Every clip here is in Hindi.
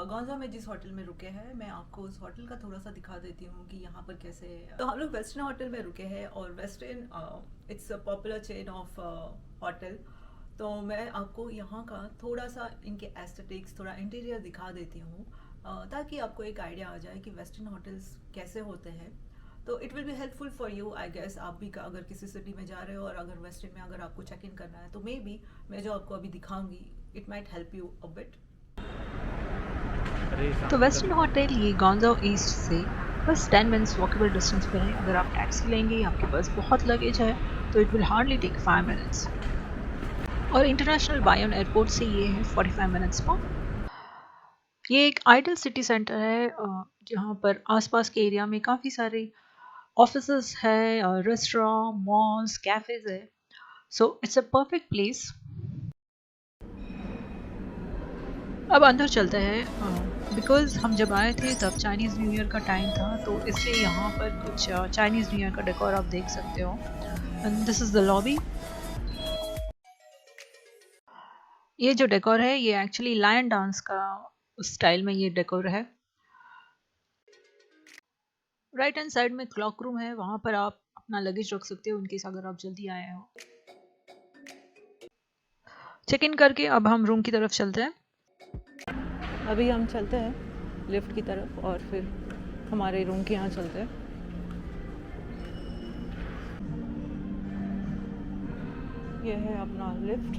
गौंजा में जिस होटल में रुके हैं, मैं आपको उस होटल का थोड़ा सा दिखा देती हूँ कि यहाँ पर कैसे। तो हम लोग वेस्टर्न होटल में रुके हैं, और western it's a popular chain of hotel. तो मैं आपको यहाँ का थोड़ा सा इनके एस्थेटिक्स, थोड़ा इंटीरियर दिखा देती हूँ, ताकि आपको एक आइडिया आ जाए कि वेस्टर्न होटल्स कैसे होते हैं। तो it will be helpful for you, I guess. आप भी अगर किसी सिटी में जा रहे हो और अगर वेस्टर्न में अगर आपको चेक इन करना है, तो मे बी मैं जो आपको अभी दिखाऊंगी, it might help you a bit. तो वेस्टर्न होटल ये गांजाओ ईस्ट से बस 10 मिनट्स वॉकेबल डिस्टेंस पे है। अगर आप टैक्सी लेंगे, आपके पास बहुत लगेज है, तो it will hardly take 5 minutes. और इंटरनेशनल बायोन एयरपोर्ट से ये है 45 मिनट्स पर। ये एक आइडल सिटी सेंटर है, जहाँ पर आसपास के एरिया में काफ़ी सारे ऑफिसेस है, रेस्टोरेंट, मॉल्स, कैफेज है। So it's a perfect place. अब अंदर चलते हैं। बिकॉज हम जब आए थे तब चाइनीज़ न्यू ईयर का टाइम था, तो इसलिए यहाँ पर कुछ चाइनीज़ न्यू ईयर का डेकोर आप देख सकते हो। And this is the lobby. ये जो डेकोर है ये एक्चुअली लायन डांस का स्टाइल में ये डेकोर है। राइट हैंड साइड में क्लॉक रूम है, वहाँ पर आप अपना लगेज रख सकते हो इनकेस अगर आप जल्दी आए हो। चेक इन करके अब हम रूम की तरफ चलते हैं। अभी हम चलते हैं लिफ्ट की तरफ, और फिर हमारे रूम के यहाँ चलते हैं। यह है अपना लिफ्ट,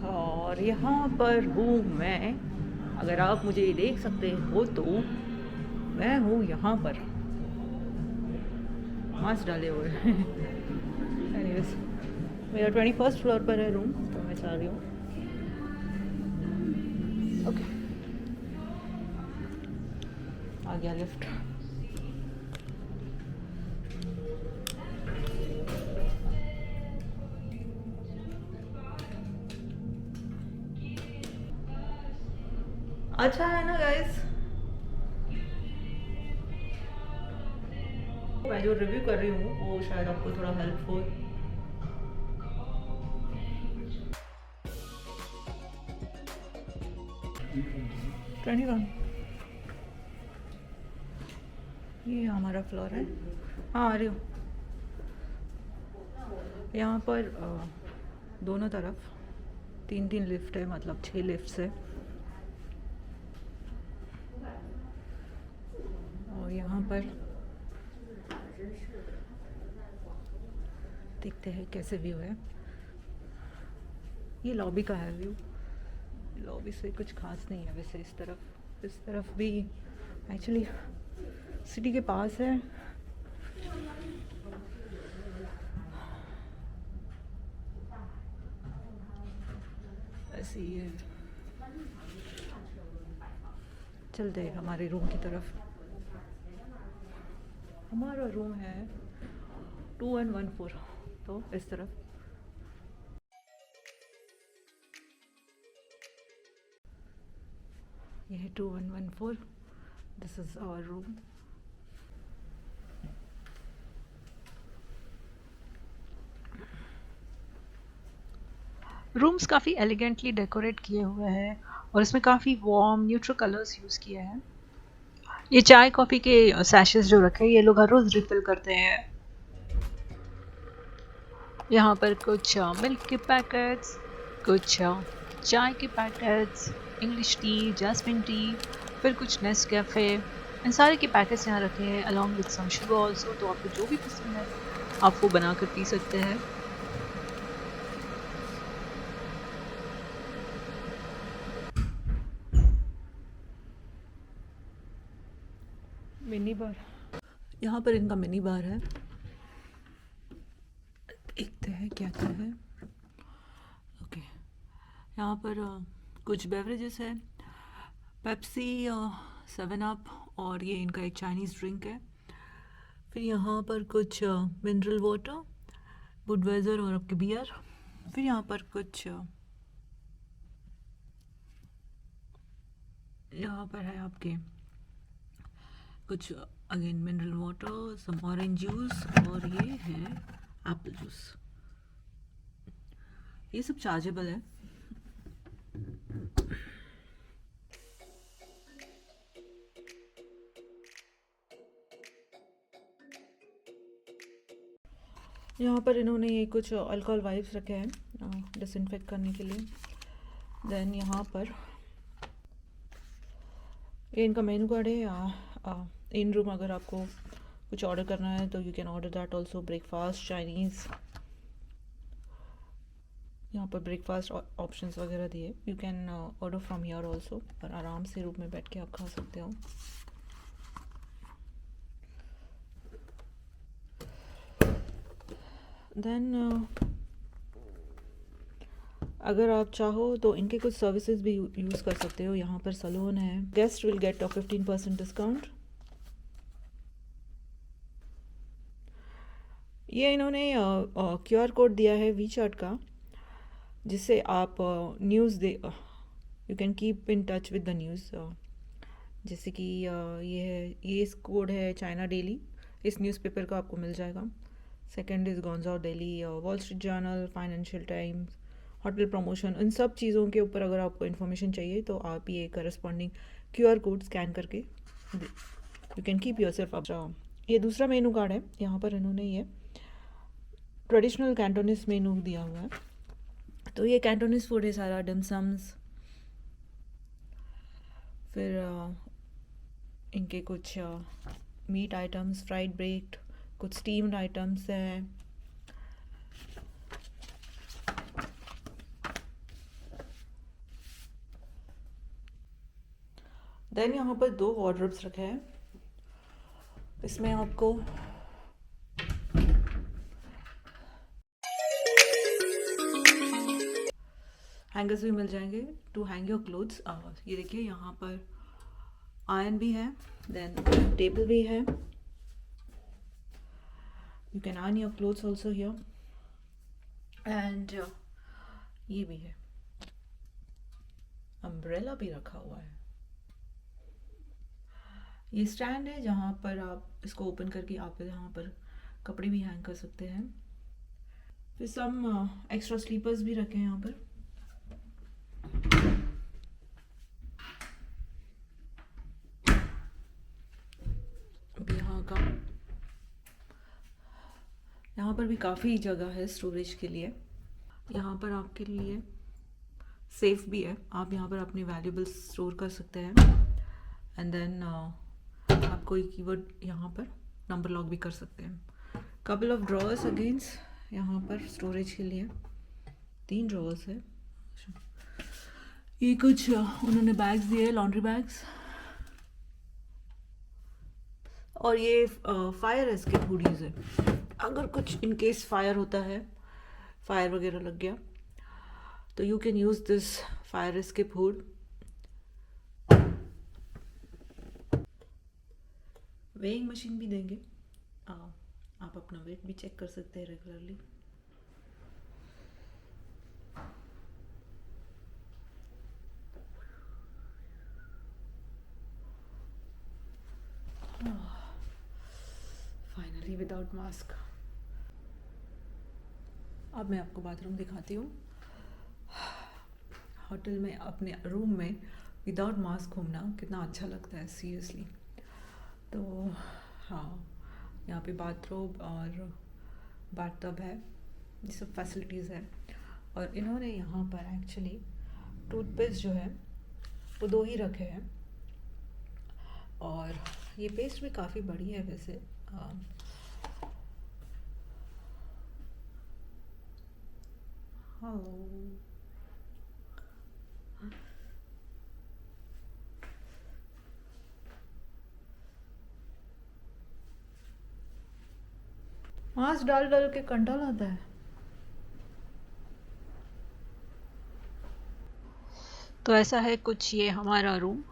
और यहाँ पर हूँ मैं। अगर आप मुझे देख सकते हो तो मैं हूँ यहाँ पर, मास्क डाले हुए। एनीवेज, मेरा 21st फ्लोर पर है रूम, तो मैं चाह रही हूँ। ओके, आ गया लिफ्ट। अच्छा है ना गाइस, मैं जो रिव्यू कर रही हूँ वो शायद आपको थोड़ा हेल्पफुल। 21, ये हमारा फ्लोर है। हाँ, आ रही हूँ। यहाँ पर दोनों तरफ 3-3 लिफ्ट है, मतलब 6 लिफ्ट है। और यहाँ पर देखते हैं कैसे व्यू है। ये लॉबी का है व्यू। लॉबी से कुछ खास नहीं है वैसे। इस तरफ भी एक्चुअली सिटी के पास है। ऐसे ही है। चलते हैं हमारे रूम की तरफ। हमारा रूम है 2114, तो इस तरफ। यह है 2114। This is our room. Rooms काफ़ी एलिगेंटली डेकोरेट किए हुए हैं, और इसमें काफ़ी वार्म न्यूट्रल कलर्स यूज़ किए हैं। ये चाय कॉफ़ी के सैशेस जो रखे हैं, ये लोग हर रोज़ रिफ़िल करते हैं। यहाँ पर कुछ मिल्क के पैकेट्स, कुछ चाय के packets, English tea, jasmine tea, फिर कुछ नेस्कैफ़े, इन सारे के पैकेट्स यहाँ रखे हैं along with some sugar also. तो आपको जो भी पसंद है आप वो बना कर पी सकते हैं। मिनी बार, यहाँ पर इनका मिनी बार है। देखते हैं क्या क्या है। ओके, यहाँ पर कुछ बेवरेजेस है, पेप्सी, 7 अप, और ये इनका एक चाइनीज़ ड्रिंक है। फिर यहाँ पर कुछ मिनरल वाटर, बुडवाइज़र और आपके बियर। फिर यहाँ पर कुछ यहाँ पर है आपके कुछ again mineral water, some orange juice, और ये है एप्पल जूस। ये सब चार्जेबल है। यहाँ पर इन्होंने ये कुछ अल्कोहल वाइप्स रखे हैं डिसइंफेक्ट करने के लिए। देन यहाँ पर ये इनका मेनू कार्ड है। इन रूम अगर आपको कुछ ऑर्डर करना है तो you can order that also. Breakfast, Chinese, यहाँ पर ब्रेकफास्ट ऑप्शंस वगैरह दिए। You can order from here also, और आराम से रूम में बैठ के आप खा सकते हो। देन अगर आप चाहो तो इनके कुछ सर्विसेज भी यूज़ कर सकते हो। यहाँ पर सलून है। Guest will get a 15% discount. ये इन्होंने QR कोड दिया है वी चार्ट का, जिससे आप news they you can keep in touch with the news. जैसे कि ये है, ये इस कोड है चाइना डेली, इस न्यूज़पेपर का आपको मिल जाएगा। सेकंड इज़ गॉन्जाओ daily, Wall Street Journal, Financial Times, hotel promotion. इन सब चीज़ों के ऊपर अगर आपको इन्फॉर्मेशन चाहिए तो आप ये करस्पॉन्डिंग QR कोड स्कैन करके you can keep your self up. ये दूसरा मेनू कार्ड है। यहाँ पर इन्होंने ये ट्रेडिशनल कैंटोनिस मेनू दिया हुआ है। तो ये कैंटोनिस फूड है सारा, डिमसम्स, फिर इनके कुछ मीट आइटम्स, फ्राइड ब्रेड, कुछ स्टीम्ड आइटम्स हैं। देन यहाँ पर 2 वार्डरोब्स रखे हैं। इसमें आपको हैंगर्स भी मिल जाएंगे टू हैंग योर क्लोथ्स। ये देखिए यहाँ पर आयरन भी है, देन टेबल भी है। You can iron your clothes also here, and ये भी है, अम्ब्रेला भी रखा हुआ है। ये स्टैंड है जहाँ पर आप इसको ओपन करके आप यहाँ पर कपड़े भी हैंग कर सकते हैं। फिर सम एक्स्ट्रा स्लीपर्स भी रखे हैं यहाँ पर। यहाँ पर भी काफ़ी जगह है स्टोरेज के लिए। यहाँ पर आपके लिए सेफ भी है, आप यहाँ पर अपने वैल्यूबल्स स्टोर कर सकते हैं। एंड देन आप कोई कीवर्ड यहाँ पर नंबर लॉक भी कर सकते हैं। कपल ऑफ ड्रॉअर्स अगेंस्ट यहाँ पर स्टोरेज के लिए 3 ड्रॉअर्स है। ये कुछ उन्होंने बैग्स दिए, लॉन्ड्री बैग्स, और ये फायर एस्केप हुडीज है। अगर कुछ इन केस फायर होता है, फायर वगैरह लग गया, तो you can use this fire escape hood. Weighing machine भी देंगे, आप अपना वेट भी चेक कर सकते हैं रेगुलरली। Finally without mask. अब मैं आपको बाथरूम दिखाती हूँ। होटल में अपने रूम में विदाउट मास्क घूमना कितना अच्छा लगता है, सीरियसली। तो हाँ, यहाँ पे बाथरूम और बाथटब है, ये सब फैसिलिटीज़ है। और इन्होंने यहाँ पर एक्चुअली टूथपेस्ट जो है वो 2 ही रखे हैं, और ये पेस्ट भी काफ़ी बड़ी है वैसे। मास्क डाल डाल के कंटाल आता है। तो ऐसा है कुछ ये हमारा रूम।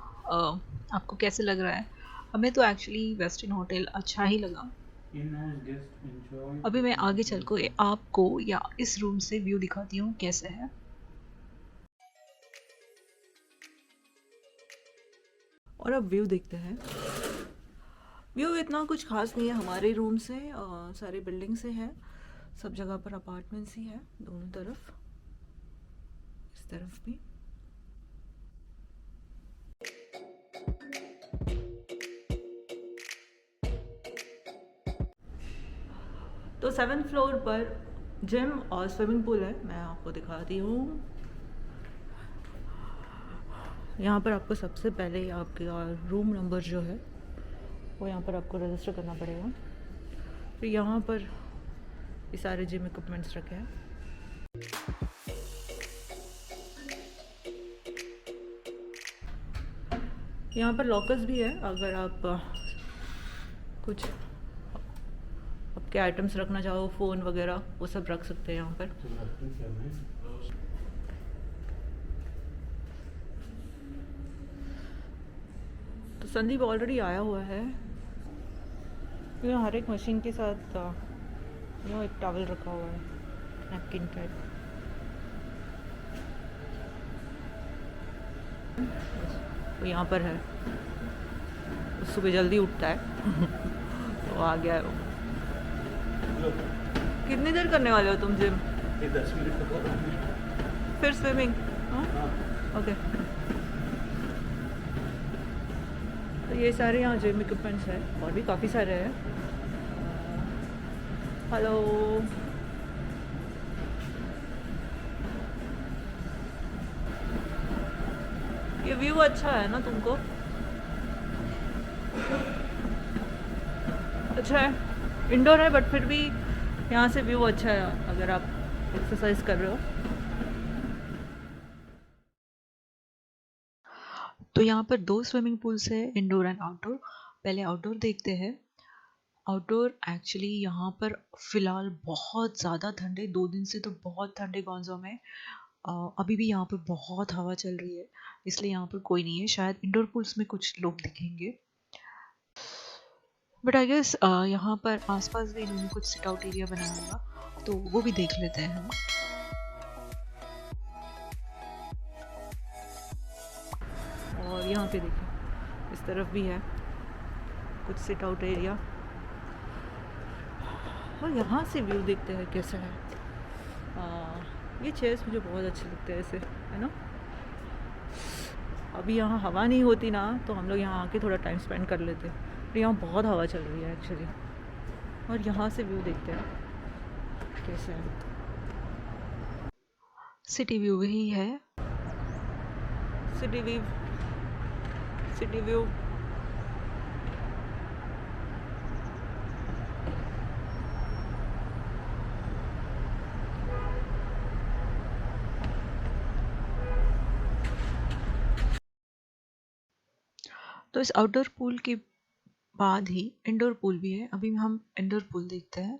आपको कैसे लग रहा है? हमें तो एक्चुअली वेस्टर्न होटल अच्छा ही लगा। अभी मैं आगे चल कर आपको या इस रूम से व्यू दिखाती हूँ कैसे है। और अब व्यू देखते हैं। व्यू इतना कुछ खास नहीं है हमारे रूम से, सारे बिल्डिंग से है, सब जगह पर अपार्टमेंट्स ही है दोनों तरफ, इस तरफ भी। तो 7th फ्लोर पर जिम और स्विमिंग पूल है, मैं आपको दिखाती हूँ। यहाँ पर आपको सबसे पहले आपका रूम नंबर जो है वो यहाँ पर आपको रजिस्टर करना पड़ेगा। फिर यहाँ पर ये सारे जिम इक्विपमेंट्स रखे हैं। यहाँ पर लॉकर्स भी है, अगर आप कुछ आपके आइटम्स रखना चाहो, फ़ोन वगैरह, वो सब रख सकते हैं यहाँ पर। तो संदीप ऑलरेडी आया हुआ है। यहाँ हर एक मशीन के साथ यहाँ एक टॉवल रखा हुआ है, नैपकिन टाइप। तो यहाँ पर है, सुबह जल्दी उठता है तो आ गया है वो। कितनी देर करने वाले हो तुम जिम? 10 मिनट। फिर स्विमिंग? ओके। तो ये सारे यहाँ जिम इक्विपमेंट्स है, और भी काफ़ी सारे हैं। हेलो, ये व्यू अच्छा है ना तुमको? अच्छा है, इंडोर है बट फिर भी यहाँ से व्यू अच्छा है अगर आप एक्सरसाइज कर रहे हो। तो यहाँ पर 2 स्विमिंग पूल्स है, इंडोर एंड आउटडोर। पहले आउटडोर देखते हैं। आउटडोर एक्चुअली यहाँ पर फ़िलहाल बहुत ज़्यादा ठंड है, 2 दिन से तो बहुत ठंड है गॉन्जो में। अभी भी यहाँ पर बहुत हवा चल रही है, इसलिए यहाँ पर कोई नहीं है। शायद इंडोर पूल्स में कुछ लोग दिखेंगे, बट आई गेस यहाँ पर आसपास भी इन्होंने कुछ सिट आउट एरिया बनाया होगा, तो वो भी देख लेते हैं हम। और यहाँ पे देखिए, इस तरफ भी है कुछ सिट आउट एरिया। और यहाँ से व्यू देखते हैं कैसा है। ये चेयर्स मुझे बहुत अच्छे लगते हैं ऐसे, है ना। अभी यहाँ हवा नहीं होती ना, तो हम लोग यहाँ आके थोड़ा टाइम स्पेंड कर लेते, तो यहाँ बहुत हवा चल रही है एक्चुअली। और यहाँ से व्यू देखते हैं कैसा है। सिटी व्यू ही है। City view. तो इस आउटडोर पूल के बाद ही इंडोर पूल भी है। अभी हम इंडोर पूल देखते हैं।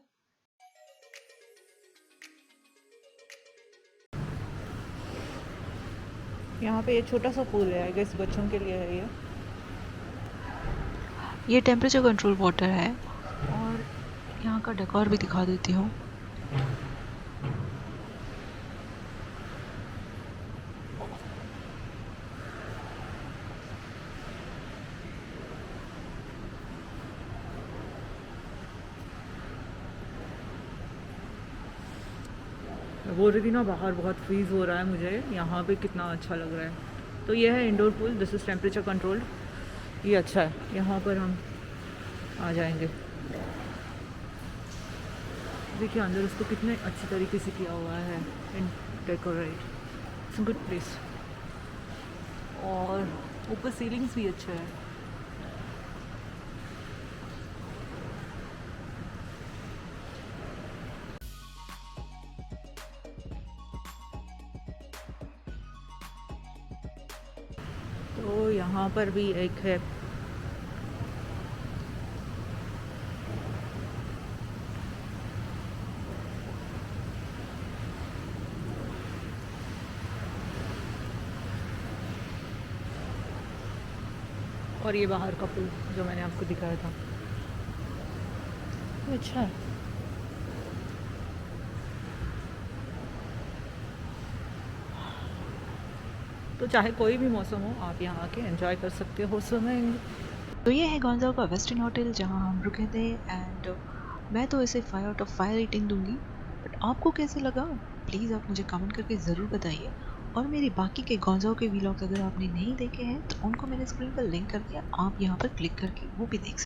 यहाँ पे ये छोटा सा पूल है, आई गेस बच्चों के लिए है ये। ये टेम्परेचर कंट्रोल वाटर है, और यहाँ का डेकोर भी दिखा देती हूँ। मैं बोल रही थी ना, बाहर बहुत फ्रीज़ हो रहा है मुझे, यहाँ पे कितना अच्छा लग रहा है। तो ये है indoor pool, this is temperature controlled. ये अच्छा है, यहाँ पर हम आ जाएंगे। देखिए अंदर उसको कितने अच्छी तरीके से किया हुआ है, इन डेकोरेट। It's good place. और ऊपर सीलिंग्स भी अच्छा है। तो यहाँ पर भी एक है और ये बाहर का पुल जो मैंने आपको दिखाया था, ये अच्छा है। तो चाहे कोई भी मौसम हो, आप यहाँ आके एंजॉय कर सकते हो स्विमिंग। तो ये है गॉन्जाओ का वेस्टर्न होटल जहाँ हम रुके थे, एंड मैं तो इसे 5 आउट ऑफ 5 रेटिंग दूंगी। बट आपको कैसे लगा, प्लीज़ आप मुझे कमेंट करके ज़रूर बताइए। और मेरे बाकी के गॉन्जाओ के व्लॉग्स अगर आपने नहीं देखे हैं तो उनको मैंने स्क्रीन पर लिंक कर दिया, आप यहाँ पर क्लिक करके वो भी देख सकते हैं।